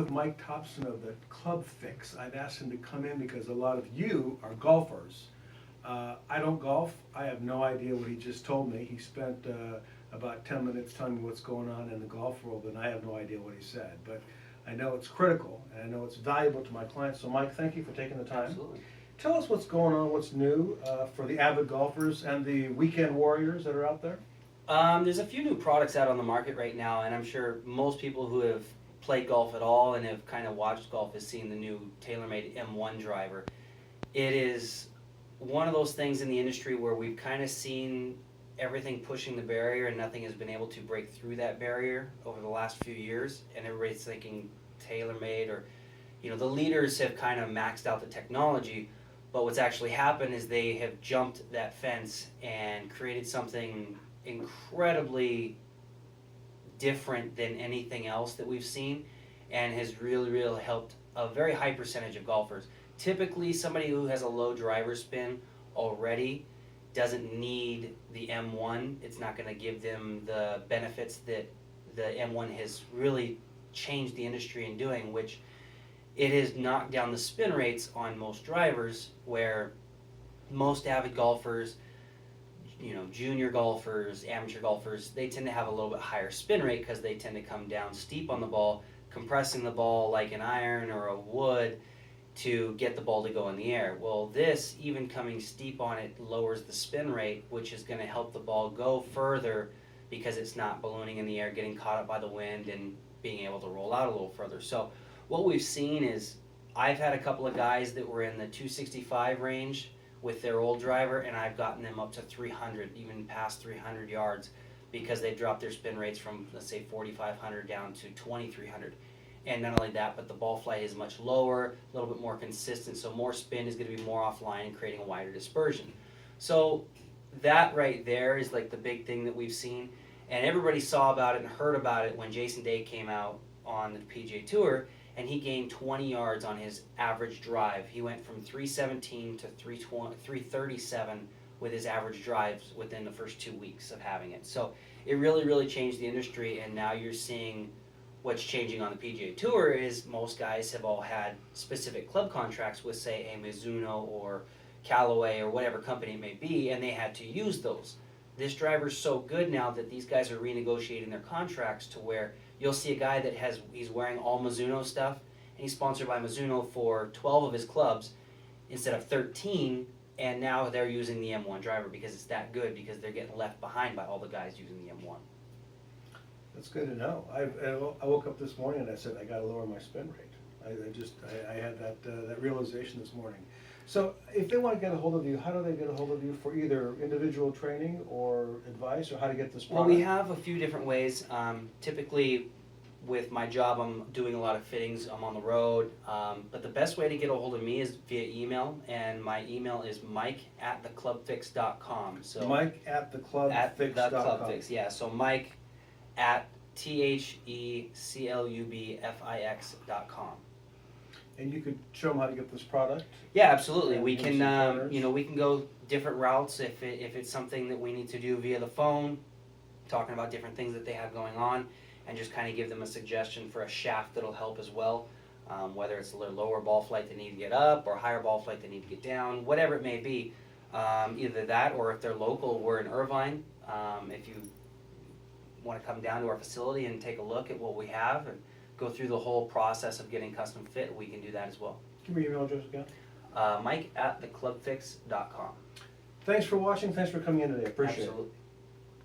with Mike Thompson of the Club Fix. I've asked him to come in because a lot of you are golfers. I don't golf. I have no idea what he just told me. He spent about 10 minutes telling me what's going on in the golf world, and I have no idea what he said. But I know it's critical, and I know it's valuable to my clients. So Mike, thank you for taking the time. Absolutely. Tell us what's going on, what's new for the avid golfers and the weekend warriors that are out there. There's a few new products out on the market right now, and I'm sure most people who have played golf at all and have kind of watched golf has seen the new TaylorMade M1 driver. It is one of those things in the industry where we've kind of seen everything pushing the barrier and nothing has been able to break through that barrier over the last few years, and everybody's thinking TaylorMade, or the leaders have kind of maxed out the technology, but what's actually happened is they have jumped that fence and created something incredibly different than anything else that we've seen, and has really helped a very high percentage of golfers. Typically, somebody who has a low driver spin already doesn't need the M1. It's not going to give them the benefits that the M1 has really changed the industry in doing, which it has knocked down the spin rates on most drivers, where most avid golfers, junior golfers, amateur golfers, they tend to have a little bit higher spin rate because they tend to come down steep on the ball, compressing the ball like an iron or a wood to get the ball to go in the air. Well, this, even coming steep on it, lowers the spin rate, which is going to help the ball go further because it's not ballooning in the air, getting caught up by the wind, and being able to roll out a little further. So what we've seen is, I've had a couple of guys that were in the 265 range with their old driver, and I've gotten them up to 300, even past 300 yards, because they've dropped their spin rates from, let's say, 4,500 down to 2,300. And not only that, but the ball flight is much lower, a little bit more consistent, so more spin is going to be more offline and creating a wider dispersion. So that right there is like the big thing that we've seen, and everybody saw about it and heard about it when Jason Day came out on the PGA Tour, and he gained 20 yards on his average drive. He went from 317 to 337 with his average drives within the first 2 weeks of having it. So it really changed the industry, and now you're seeing what's changing on the PGA Tour is most guys have all had specific club contracts with, say, a Mizuno or Callaway or whatever company it may be, and they had to use those. This driver's so good now that these guys are renegotiating their contracts to where you'll see a guy that he's wearing all Mizuno stuff, and he's sponsored by Mizuno for 12 of his clubs instead of 13, and now they're using the M1 driver because it's that good, because they're getting left behind by all the guys using the M1. That's good to know. I woke up this morning and I said I got to lower my spin rate. I had that realization this morning. So if they want to get a hold of you, how do they get a hold of you for either individual training or advice, or how to get this product? Well, we have a few different ways. Typically, with my job, I'm doing a lot of fittings. I'm on the road. But the best way to get a hold of me is via email, and my email is mike@theclubfix.com. So Mike@theclubfix.com. At the Club Fix, yeah. So Mike at THECLUBFIX.com. And you could show them how to get this product? Yeah, absolutely. And We give can, some pointers? we can go different routes if it's something that we need to do via the phone, talking about different things that they have going on, and just kind of give them a suggestion for a shaft that'll help as well. Whether it's a little lower ball flight they need to get up, or higher ball flight they need to get down, whatever it may be. Either that, or if they're local, we're in Irvine. If you want to come down to our facility and take a look at what we have and go through the whole process of getting custom fit, we can do that as well. Give me your email address again. Mike@theclubfix.com. Thanks for watching. Thanks for coming in today. Appreciate it. Absolutely.